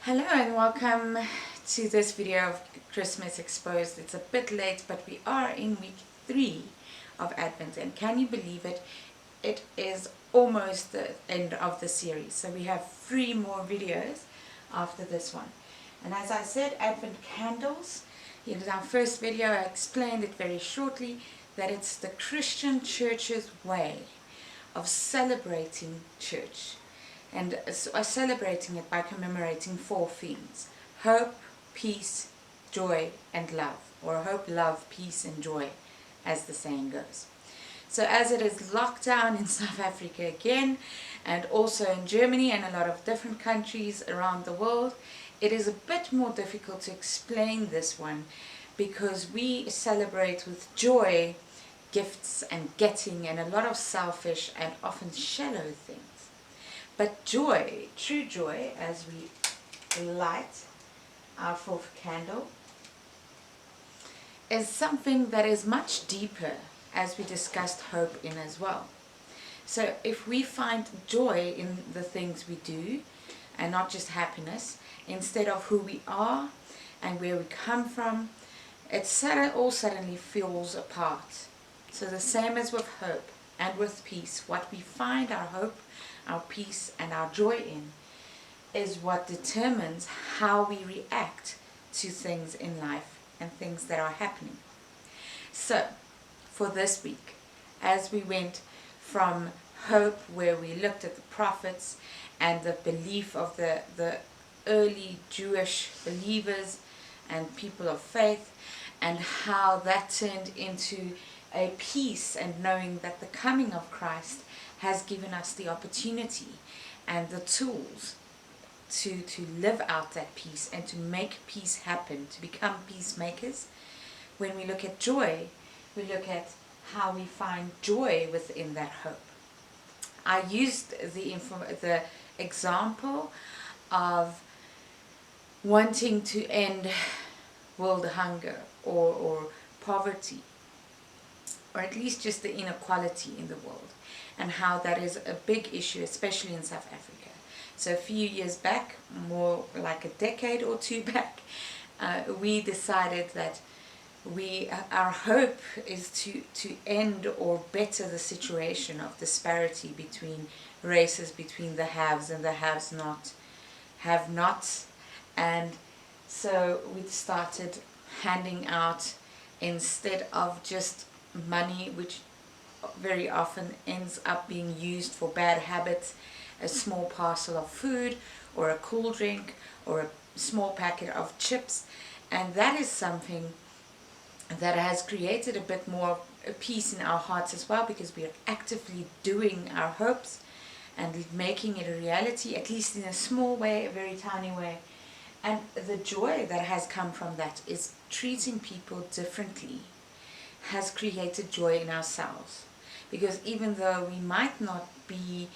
Hello and welcome to this video of Christmas Exposed. It's a bit late, but we are in week 3 of Advent, and can you believe it? It is almost the end of the series, so we have 3 more videos after this one. And as I said, Advent candles. In our first video I explained it very shortly, that it's the Christian church's way of celebrating church, and celebrating it by commemorating 4 themes: hope, peace, joy and love, or hope, love, peace and joy, as the saying goes. So as it is lockdown in South Africa again, and also in Germany and a lot of different countries around the world, it is a bit more difficult to explain this one, because we celebrate with joy, gifts and getting, and a lot of selfish and often shallow things. But joy, true joy, as we light our 4th candle, is something that is much deeper, as we discussed hope in as well. So if we find joy in the things we do, and not just happiness, instead of who we are and where we come from, it all suddenly falls apart. So the same as with hope and with peace, what we find our hope, our peace and our joy in is what determines how we react to things in life and things that are happening. So for this week, as we went from hope, where we looked at the prophets and the belief of the early Jewish believers and people of faith, and how that turned into a peace, and knowing that the coming of Christ has given us the opportunity and the tools to live out that peace and to make peace happen, to become peacemakers. When we look at joy, we look at how we find joy within that hope. I used the example of wanting to end world hunger or poverty, or at least just the inequality in the world, and how that is a big issue, especially in South Africa. So a few years back, more like a decade or 2 back, we decided that our hope is to end or better the situation of disparity between races, between the haves and the have-nots. And so we started handing out, instead of just money, which very often ends up being used for bad habits, a small parcel of food or a cool drink or a small packet of chips. And that is something that has created a bit more peace in our hearts as well, because we are actively doing our hopes and making it a reality, at least in a small way, a very tiny way. And the joy that has come from that is treating people differently has created joy in ourselves. Because even though we might not be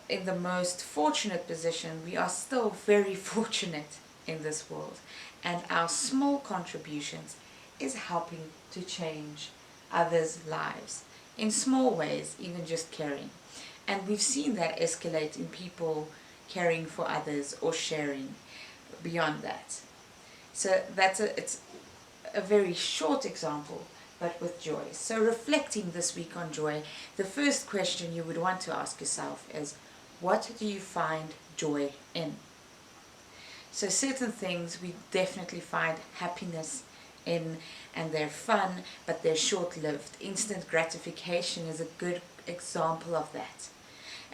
in the most fortunate position, we are still very fortunate in this world, and our small contributions is helping to change others' lives in small ways, even just caring. And we've seen that escalate in people caring for others or sharing beyond that. So it's a very short example, but with joy. So reflecting this week on joy, the first question you would want to ask yourself is, what do you find joy in? So certain things we definitely find happiness in, and they're fun, but they're short-lived. Instant gratification is a good example of that.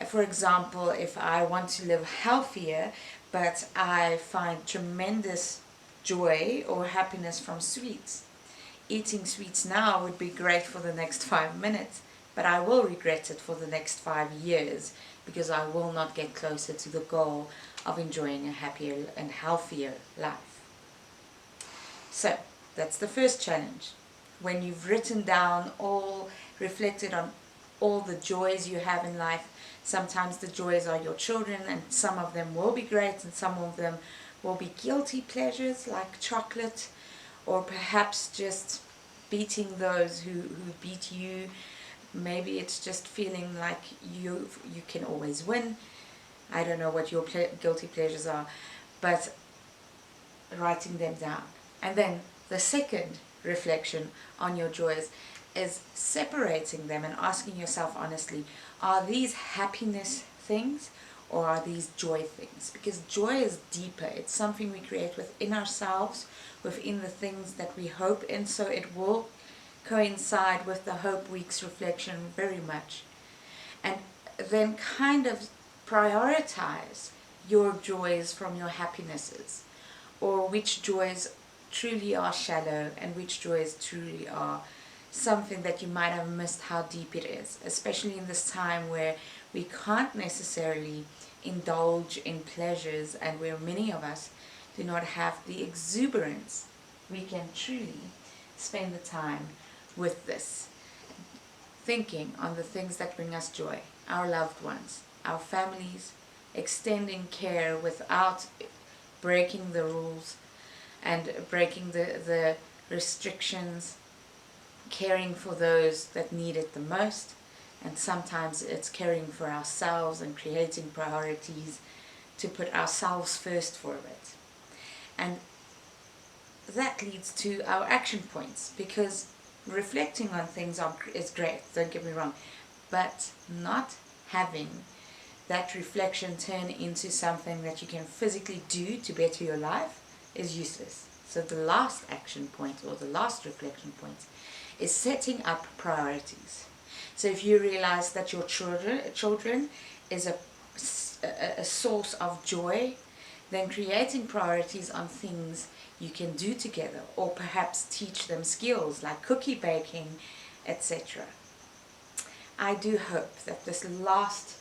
For example, if I want to live healthier, but I find tremendous joy or happiness from sweets, eating sweets now would be great for the next 5 minutes, but I will regret it for the next 5 years, because I will not get closer to the goal of enjoying a happier and healthier life. So that's the first challenge. When you've written down reflected on all the joys you have in life, sometimes the joys are your children, and some of them will be great and some of them will be guilty pleasures like chocolate, or perhaps just beating those who beat you. Maybe it's just feeling like you can always win. I don't know what your guilty pleasures are, but writing them down. And then the second reflection on your joys is separating them and asking yourself honestly, are these happiness things or are these joy things? Because joy is deeper. It's something we create within ourselves, within the things that we hope in. So it will coincide with the Hope Week's reflection very much. And then kind of prioritize your joys from your happinesses, or which joys truly are shallow and which joys truly are something that you might have missed how deep it is, especially in this time where we can't necessarily indulge in pleasures and where many of us do not have the exuberance. We can truly spend the time with this, thinking on the things that bring us joy, our loved ones, our families, extending care without breaking the rules and breaking the restrictions, caring for those that need it the most. And sometimes it's caring for ourselves and creating priorities to put ourselves first for a bit. And that leads to our action points, because reflecting on things is great, don't get me wrong, but not having that reflection turn into something that you can physically do to better your life is useless. So the last action point, or the last reflection point, is setting up priorities. So if you realize that your children is a source of joy, then creating priorities on things you can do together, or perhaps teach them skills like cookie baking, etc. I do hope that this last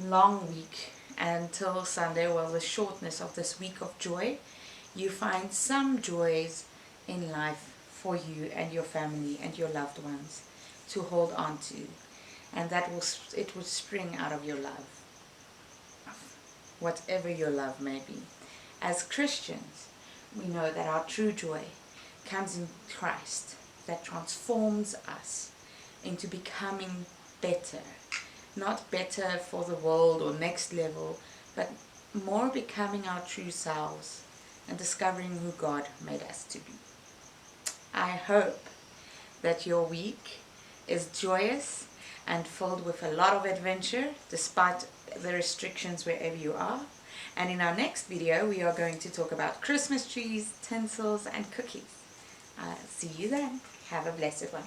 long week until Sunday, well, the shortness of this week of joy, you find some joys in life for you and your family and your loved ones to hold on to, and that it will spring out of your love, whatever your love may be. As Christians, we know that our true joy comes in Christ, that transforms us into becoming better. Not better for the world or next level, but more becoming our true selves and discovering who God made us to be. I hope that your week is joyous and filled with a lot of adventure despite the restrictions wherever you are. And in our next video, we are going to talk about Christmas trees, tinsels, and cookies. See you then. Have a blessed one.